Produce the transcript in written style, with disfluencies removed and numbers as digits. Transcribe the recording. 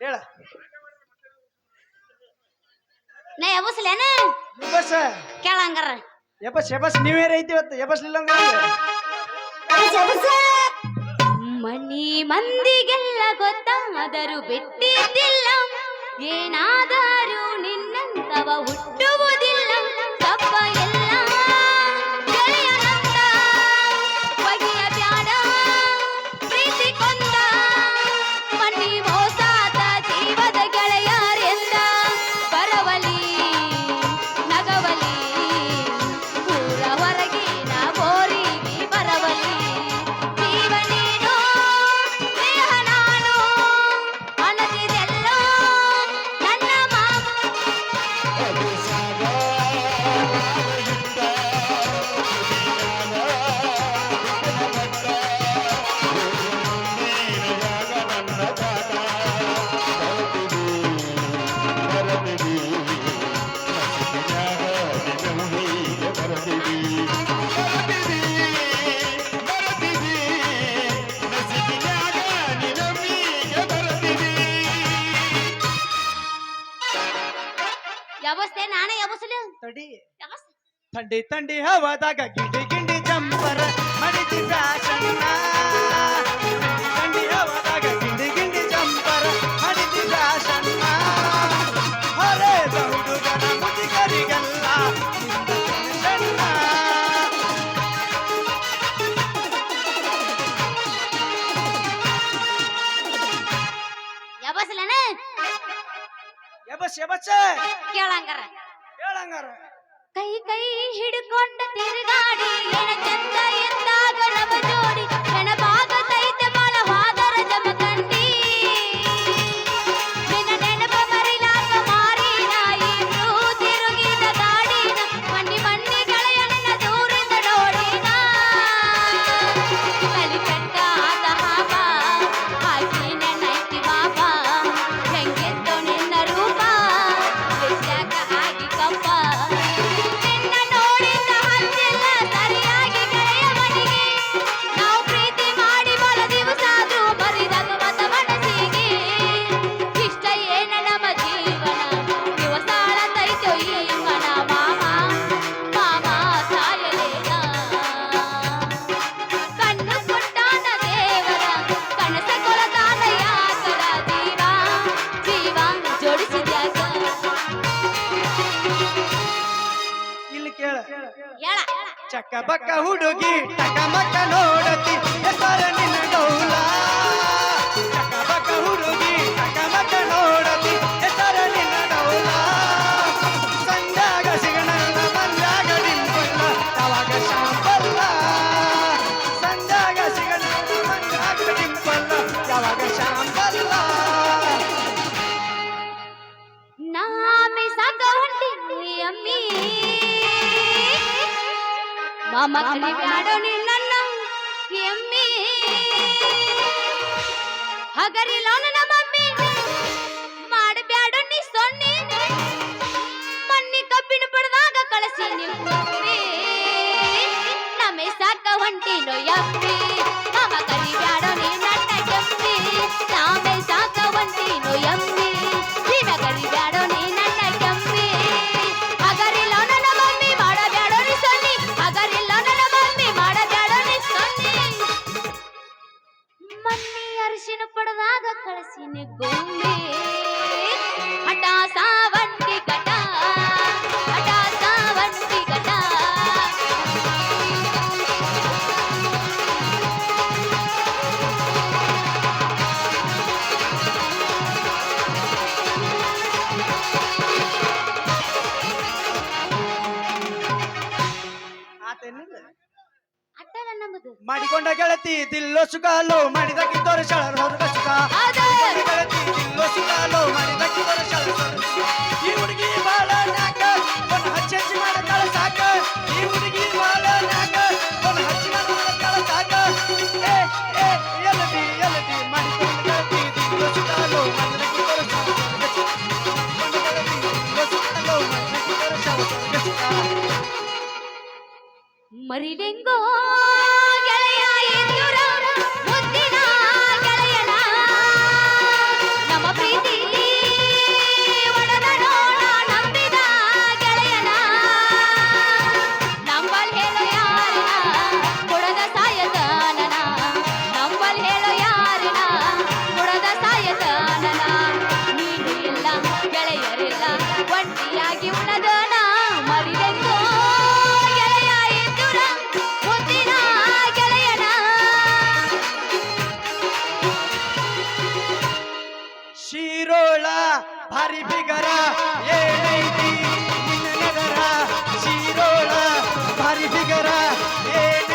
ಹೇಳ ನಾ ಎಬಸ್ಲೇನ ಬಸ್ ಕೇಳಂಗಾರ ಎಬಸ್ ನೀವೇರ ಐತಿ ಇವತ್ತು ಎಬಸ್ಲಿಲ್ಲ ಮನಿ ಮಂದಿಗೆಲ್ಲ ಗೊತ್ತಾದರೂ ಬಿಟ್ಟಿದ್ದಿಲ್ಲ ಏನಾದರೂ ನಿನ್ನಂತವ ಹುಟ್ಟುವುದಿಲ್ಲ ತಪ್ಪ ಎಲ್ಲ ಗೆಳೆಯನಂತ ಬಗೆಯ ಬ್ಯಾಡ ಪ್ರೀತಿ ಕೊಂದ ಮನಿ ಮೋಸಾದ ಜೀವದ ಗೆಳೆಯರೆಂದ ಬರವಲಿ ನಗವಲಿ ಊರ ಹೊರಗಿನ ಬೋರಿಗೆ ಬರವಲಿ ಜೀವನೇನು ದೇಹ ನಾನು ಅನ್ನದಿದೆಲ್ಲೋ ನನ್ನ ಮಾಮ ಯಾವಸ್ತೆ ನಾನೇ ಯಾವಸಲು ತಡಿ ಯಾವಸ್ ಥಂಡಿ ಥಂಡಿ ಹವಾದಾಗ ಗಿಂಡಿ ಗಿಂಡಿ ಜಂಪರ್ ಮಡಿದಿ ಫ್ಯಾಷನ್ ಥಂಡಿ ಹವಾದಾಗ ಗಿಂಡಿ ಗಿಂಡಿ ಜಂಪರ್ ಮಡಿದಿ ಫ್ಯಾಷನ್ ಹೊರೆದ ಹುಡುಗನ ಮುದುಕರಿಗೆಲ್ಲ ಟೆನ್ಷನ್ ಯಾವಸಲೇನ ಎಬಸ್ ಕೇಳಂಗಾರ ಹೇಳಂಗಾರ ಕೈ ಕೈ ಹಿಡ್ಕೊಂಡ ತಿರುಗಾಡಿ ಎಣ ಚಂದ ಎಂದಾಗ ನವ ಜೋಡಿ ನೆನಪಾಗತೈತೆ ಬಾಳ ಹಾದರ ಜಮಖಂಡಿ ನಿನ್ನ ನೆನಪ ಮರಿಲಾಕ ಮಾರಿನ ಇಬ್ರು ತಿರುಗಿದ ಗಾಡಿನ ಮಣ್ಣಿ ಮಣ್ಣಿ ಗೆಳೆಯನ ದೂರಿಂದ ನೋಡಿನ ಕಲಿ ಕಟ್ಟ ಆದ ಹಾಪ ಹಾಕಿ ನೈತಿ ಬಾಪ ಹೆಂಗೆತ್ತೋ ನಿನ್ನ ರೂಪ ಬಿಟ್ಟಾಕ ಆಗಿ ಕಪ್ಪ ನಿನ್ನ ನೋಡಿದ ಹಂಚಿಲ್ಲ ಸರಿಯಾಗಿ ಗೆಳೆಯ ಮನೆಗೆ ನಾವು ಪ್ರೀತಿ ಮಾಡಿ ಬಲ ದಿವಸಾದ್ರೂ ಮರಿದಾಗ ಮತ ಮನಸ್ಸಿಗೆ ಇಷ್ಟ ಏನ ನಮ್ಮ ಜೀವನ ದಿವಸಾಳತೈತೋ ಈ ಮನ ಮಾಮ ಮಾಮ ಸಾಯಲೇನ ಕಣ್ಣು ಕೊಟ್ಟಾನ ದೇವರ ಕನಸ ಕೊಲತಾನ ಯಾಕರ ಜೀವ ಜೀವ ಜೋಡಿಸಿದ್ಯಾಕ ಇಲ್ಲಿ ಕೇಳ ಹೇಳ ಚಕ್ಕ ಬಕ್ಕ ಹುಡುಗಿ ಟಕ ಮಕ್ಕ ನೋಡತಿ ಹೆಸರ ನಿನ್ನ ಡೌಲ ಚಕ್ಕ ಬಕ್ಕ ಹುಡುಗಿ ಟಕ ಮಕ್ಕ ನೋಡತಿ ಹೆಸರ ನಿನ್ನ ಡೌಲ ಸಂಜಾಗ ಸಿಗಣಲ್ಲ ಮಂಜಾಗ ಡಿಂಪಲ್ಲ ಯಾವಾಗ ಶಾಂಪಲ್ಲ ಸಂಜಾಗ ಸಿಗಣಲ್ಲ ಮಂಜಾಗ ಡಿಂಪಲ್ಲ ಯಾವಾಗ ಶಾಂಪಲ್ಲ ನಾಮೆ ಸಾಕ ಹೊಂಟಿ ಅಮ್ಮಿ ಮಾಮ ಕಲಿ ಬ್ಯಾಡೋ ನಿನ್ನ ಎಮ್ಮಿ ಹಗರಿಲೋ ನನ್ನ ಮಮ್ಮಿ ಮಾಡಬ್ಯಾಡೋ ನೀ ಸೊನ್ನೆ ಮಣ್ಣಿ ಕಬ್ಬಿನ ಪಡೆದಾಗ ಕಳಸಿ ನಿಮ್ಮಮ್ಮಿ ನಮೆ ಸಾಕ ಹೊಂಟಿನೋ ಯಮ್ಮಿ ಮಾಮ ಕಲಿ ಬ್ಯಾಡೋ ನೀ ನನ್ನ ಎಮ್ಮಿ ನಾಮೆ ಸಾಕ ಹೊಂಟಿನೋ ಯಮ್ಮಿ ನಿನ್ನ ಕಲಿ ಬ್ಯಾಡೋ ನೀ ನನ್ನ ಎಮ್ಮಿ ಹಗರಿಲೋ ನನ್ನ ಮಮ್ಮಿ ಮಾಡಬ್ಯಾಡೋ ನೀ ಸೊನ್ನೆ ಹಗರಿಲೋ ನನ್ನ ಮಮ್ಮಿ ಮಾಡಬ್ಯಾಡೋ ನೀ ಸೊನ್ನೆ ಮಣ್ಣಿ ಅರಿಶಿನ ಪಡೆದಾಗ ಕಳಸಿನ ಗೊಂಬೆ ಹಠ ಸಾವಂಟಿ ಕಟ ಹಠ ಸಾವಂಟಿ ಕಟ ಆತೇನಿಲ್ಲ ಅಟ್ಟಲ್ಲ ನಮ್ಮದು ಮಾಡಿಕೊಂಡ ಗೆಳತಿ ದಿಲ್ಲೋ ಸುಗಾಲೋ ಮಾಡಿದಕ್ಕೆ ತೋರಿಸಾಳ ಹೊರಗ ಸುಖ ಹೌದು. ಗೆಳತಿ ದಿಲ್ಲೋ ಸುಗಾಲೋ ಮಾಡಿದಕ್ಕೆ ತೋರಿಸಾಳ ಈ ಹುಡುಗಿ ಬಾಳ ನಾಕ ಒಂದು ಹಚ್ಚಿ ಮಾಡತಾಳ ಸಾಕ ಈ ಹುಡುಗಿ ಬಾಳ ನಾಕ ಒಂದು ಹಚ್ಚಿ ಮಾಡತಾಳ ಸಾಕ ಏ ಏ ಎಲದಿ ಎಲದಿ ಮಾಡಿಕೊಂಡ ಗೆಳತಿ ದಿಲ್ಲೋ ಸುಗಾಲೋ ಮಾಡಿದಕ್ಕೆ ತೋರಿಸಾಳ ದಿಲ್ಲೋ ಸುಗಾಲೋ ಮಾಡಿದಕ್ಕೆ ತೋರಿಸಾಳ ಮರಿಲೆಂಗೋ ಗೆಳೆಯ ಇಂದುರ ಮುದ್ದಿನ ಗೆಳೆಯನ ನಮ್ಮ ಪ್ರೀತಿ ಶಿರೋಳ ಭಾರಿ ಬಿಗರ ಏನೈತಿ ನಿನ್ನ ನಗರ ಶಿರೋಳ ಭಾರಿ ಬಿಗರ ಏನ